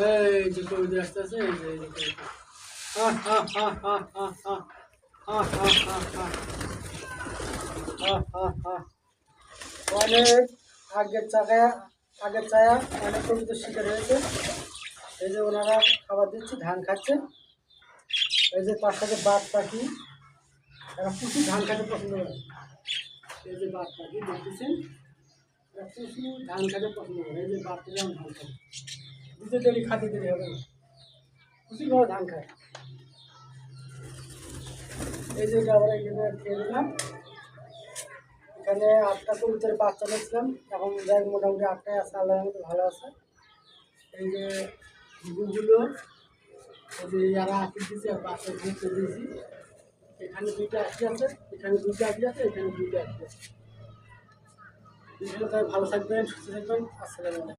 এই যে কবিতা আসতেছে, এই যে কবিতা। অনেক আগের চায়া অনেক কবিতার শিকার হয়েছে। এই যে ওনারা খাবার দিচ্ছে, ধান খাচ্ছে। এই যে তার সাথে বাদ পাখি, এরা প্রচুর ধান খেতে পছন্দ করে। এই যে বাদ পাখি দেখতেছেন, এরা প্রচুর ধান খেতে পছন্দ করে। এই যে বাদটা যেমন ধান খায়, দিতে দেরি খাতে দেরি হবে না, প্রচুরভাবে ধান খায়। এই যে এটা আমরা এখানে খেয়ে দিলাম। এখানে 8টা কবুতরের বাচ্চা নিয়েছিলাম, এখন যাই মোটামুটি 8টাই আছে, আল্লাহর মতো ভালো আছে। এই যে গুগুলো, এই যে যারা আঁকি দিয়েছে আর বাচ্চা ঘুরতে দিয়েছি। এখানে 2টা আঁকি আছে, এখানে 2টা আঁকি আছে, এখানে 2টা আঁকি আছে। তাই ভালো থাকবেন, সুস্থ থাকবেন। আসসালামু আলাইকুম।